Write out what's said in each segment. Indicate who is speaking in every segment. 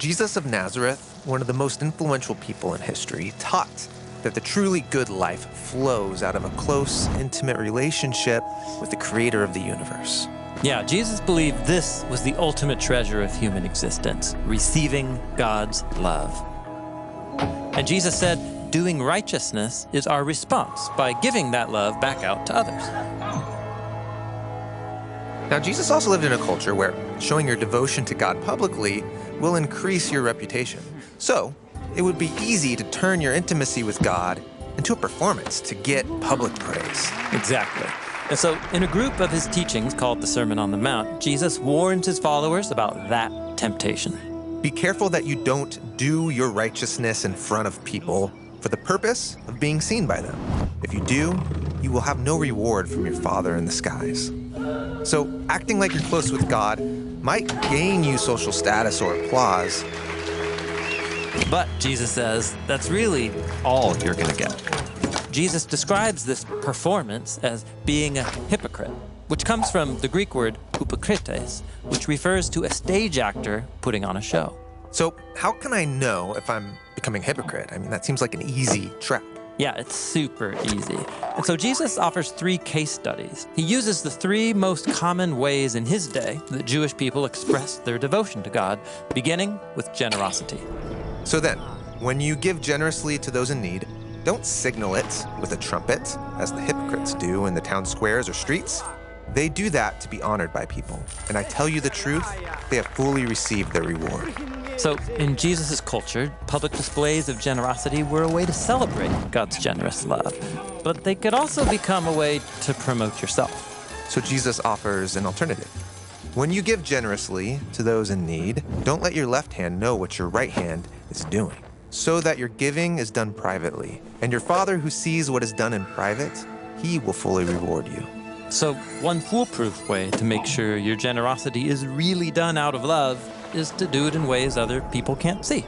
Speaker 1: Jesus of Nazareth, one of the most influential people in history, taught that the truly good life flows out of a close, intimate relationship with the creator of the universe.
Speaker 2: Yeah, Jesus believed this was the ultimate treasure of human existence, receiving God's love. And Jesus said, doing righteousness is our response by giving that love back out to others.
Speaker 1: Now, Jesus also lived in a culture where showing your devotion to God publicly will increase your reputation. So, it would be easy to turn your intimacy with God into a performance to get public praise.
Speaker 2: Exactly. And so, in a group of his teachings called the Sermon on the Mount, Jesus warns his followers about that temptation.
Speaker 1: Be careful that you don't do your righteousness in front of people for the purpose of being seen by them. If you do, you will have no reward from your Father in the skies. So, acting like you're close with God might gain you social status or applause.
Speaker 2: But, Jesus says, that's really all you're going to get. Jesus describes this performance as being a hypocrite, which comes from the Greek word hypokrites, which refers to a stage actor putting on a show.
Speaker 1: So, how can I know if I'm becoming a hypocrite? I mean, that seems like an easy trap.
Speaker 2: Yeah, it's super easy. And so Jesus offers 3 case studies. He uses the 3 most common ways in his day that Jewish people expressed their devotion to God, beginning with generosity.
Speaker 1: So then, when you give generously to those in need, don't signal it with a trumpet, as the hypocrites do in the town squares or streets. They do that to be honored by people. And I tell you the truth, they have fully received their reward.
Speaker 2: So, in Jesus' culture, public displays of generosity were a way to celebrate God's generous love. But they could also become a way to promote yourself.
Speaker 1: So Jesus offers an alternative. When you give generously to those in need, don't let your left hand know what your right hand is doing, so that your giving is done privately. And your Father who sees what is done in private, he will fully reward you.
Speaker 2: So, one foolproof way to make sure your generosity is really done out of love is to do it in ways other people can't see.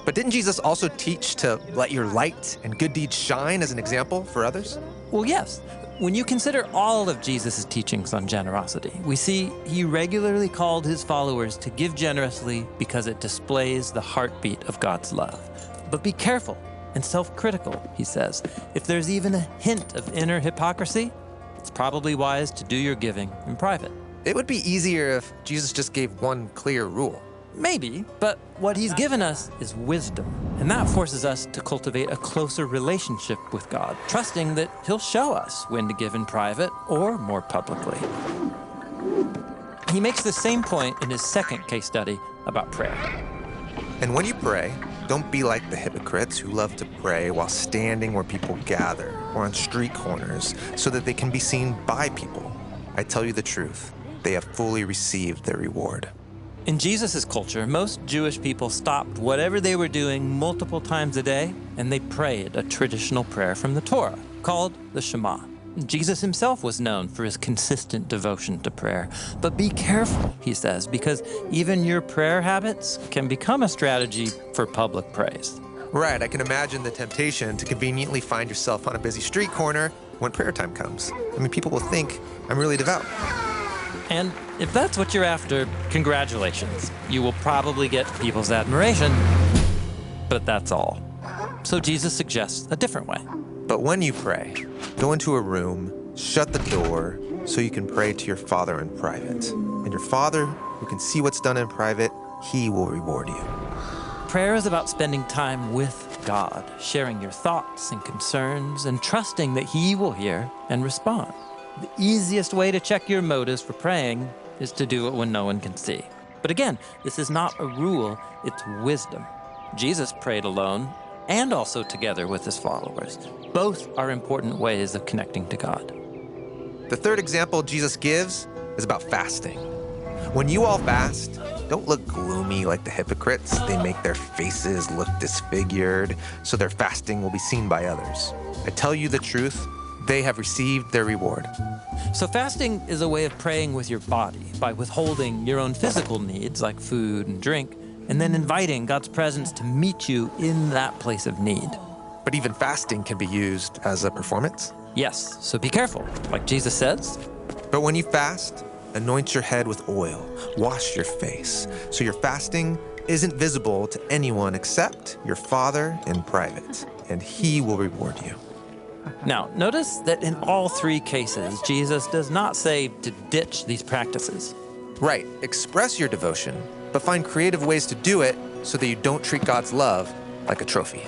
Speaker 1: But didn't Jesus also teach to let your light and good deeds shine as an example for others?
Speaker 2: Well, yes. When you consider all of Jesus' teachings on generosity, we see he regularly called his followers to give generously because it displays the heartbeat of God's love. But be careful and self-critical, he says. If there's even a hint of inner hypocrisy, it's probably wise to do your giving in private.
Speaker 1: It would be easier if Jesus just gave one clear rule.
Speaker 2: Maybe, but what he's given us is wisdom, and that forces us to cultivate a closer relationship with God, trusting that he'll show us when to give in private or more publicly. He makes the same point in his second case study about prayer.
Speaker 1: And when you pray, don't be like the hypocrites who love to pray while standing where people gather or on street corners so that they can be seen by people. I tell you the truth, they have fully received their reward.
Speaker 2: In Jesus' culture, most Jewish people stopped whatever they were doing multiple times a day, and they prayed a traditional prayer from the Torah called the Shema. Jesus himself was known for his consistent devotion to prayer. But be careful, he says, because even your prayer habits can become a strategy for public praise.
Speaker 1: Right, I can imagine the temptation to conveniently find yourself on a busy street corner when prayer time comes. I mean, people will think I'm really devout.
Speaker 2: And if that's what you're after, congratulations. You will probably get people's admiration, but that's all. So Jesus suggests a different way.
Speaker 1: But when you pray, go into a room, shut the door, so you can pray to your Father in private. And your Father, who can see what's done in private, he will reward you.
Speaker 2: Prayer is about spending time with God, sharing your thoughts and concerns, and trusting that he will hear and respond. The easiest way to check your motives for praying is to do it when no one can see. But again, this is not a rule, it's wisdom. Jesus prayed alone and also together with his followers. Both are important ways of connecting to God.
Speaker 1: The third example Jesus gives is about fasting. When you all fast, don't look gloomy like the hypocrites. They make their faces look disfigured, so their fasting will be seen by others. I tell you the truth, they have received their reward.
Speaker 2: So fasting is a way of praying with your body by withholding your own physical needs like food and drink, and then inviting God's presence to meet you in that place of need.
Speaker 1: But even fasting can be used as a performance.
Speaker 2: Yes, so be careful, like Jesus says.
Speaker 1: But when you fast, anoint your head with oil, wash your face, so your fasting isn't visible to anyone except your Father in private, and He will reward you.
Speaker 2: Now, notice that in all three cases, Jesus does not say to ditch these practices.
Speaker 1: Right, express your devotion, but find creative ways to do it so that you don't treat God's love like a trophy.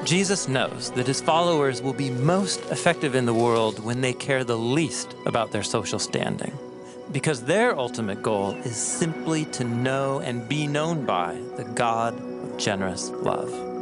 Speaker 2: Jesus knows that his followers will be most effective in the world when they care the least about their social standing, because their ultimate goal is simply to know and be known by the God of generous love.